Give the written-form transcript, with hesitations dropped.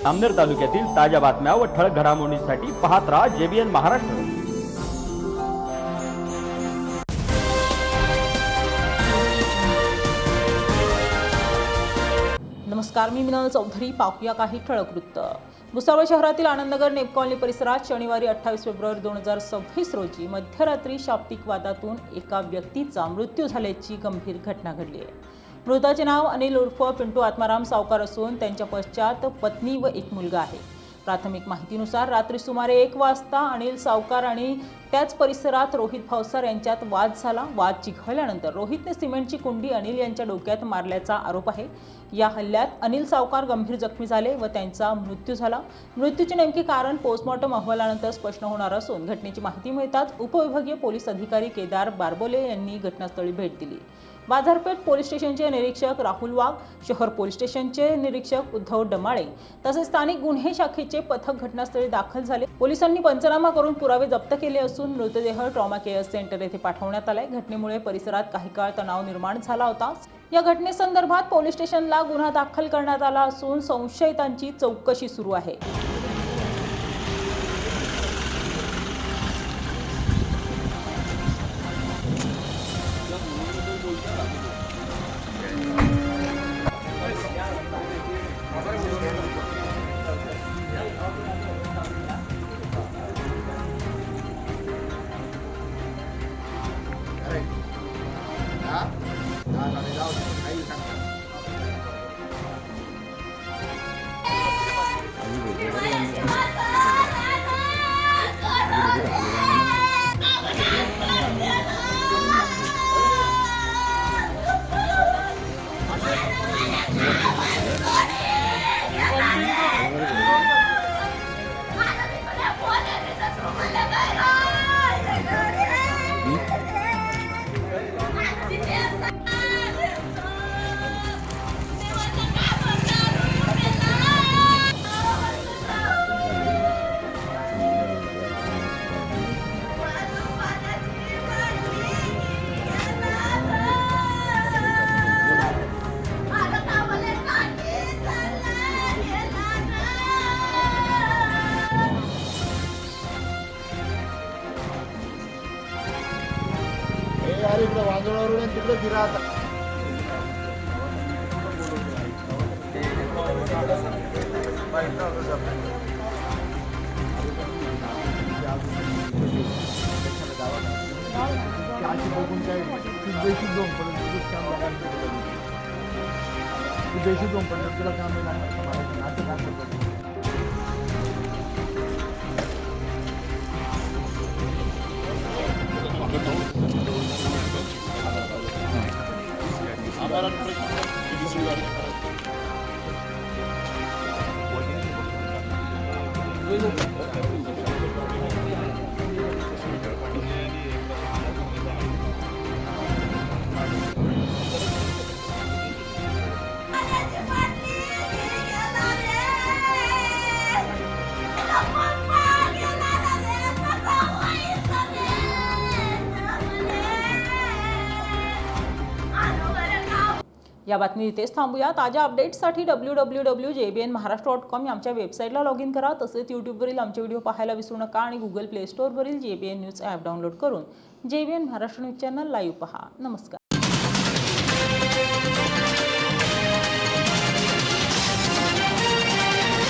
अमनेर तालुक्यातील ताज्या बातम्या व ठळक घडामोडींसाठी पाहत राहा JBN महाराष्ट्र। नमस्कार, मी मिनल चौधरी। पाहूया काही ठळक वृत्त। भुसावळ शहरातील आनंदनगर नेप कॉलनी परिसरात शनिवारी 28 फेब्रुवारी 2026 रोजी मध्यरात्री शाब्दिक वादातून एका व्यक्तीचा मृत्यू झाल्याची गंभीर घटना घडली आहे। मृताचे नाव अनिल उर्फ पिंटू आत्माराम सावकार असून त्यांच्या पश्चात पत्नी व एक मुलगा आहे। प्राथमिक माहितीनुसार रात्री सुमारे 1 वाजता अनिल सावकार आणि त्याच परिसरात रोहित भावसार यांच्यात वाद झाला। वाद चिघळल्यानंतर रोहितने सिमेंटची कुंडी अनिल यांच्या डोक्यात मारल्याचा आरोप आहे। या हल्ल्यात अनिल सावकार गंभीर जखमी झाले व त्यांचा मृत्यू झाला। मृत्यूचे नेमके कारण पोस्टमॉर्टम अहवालानंतर स्पष्ट होणार असून घटनेची माहिती मिळताच उपविभागीय पोलीस अधिकारी केदार बारबोले यांनी घटनास्थळी भेट दिली। बाजारपेठ पोलीस स्टेशनचे निरीक्षक राहुल वाघ, शहर पोलीस स्टेशनचे निरीक्षक उद्धव डमाळे तसेच स्थानिक गुन्हे शाखेचे पथक घटनास्थळी दाखल झाले। पोलिसांनी पंचनामा करून पुरावे जप्त केले असून मृतदेह ट्रॉमा केअर सेंटर येथे पाठवण्यात आलाय। घटनेमुळे परिसरात काही काळ तणाव निर्माण झाला होता। या घटनेसंदर्भात पोलीस स्टेशनला गुन्हा दाखल करण्यात आला असून संशयितांची चौकशी सुरू आहे। इकडे वांजोळावरून तिकडे फिरा आता। या बातमी इथेच थांबूया। ताज्या अपडेट्ससाठी www.jbnmaharashtra.com आमच्या वेबसाईटला लॉग इन करा। तसेच यूट्यूबवरील आमचे व्हिडिओ पाहायला विसरू नका आणि गुगल प्ले स्टोअरवरील JBN न्यूज ॲप डाउनलोड करून JBN Maharashtra news channel live पहा। नमस्कार।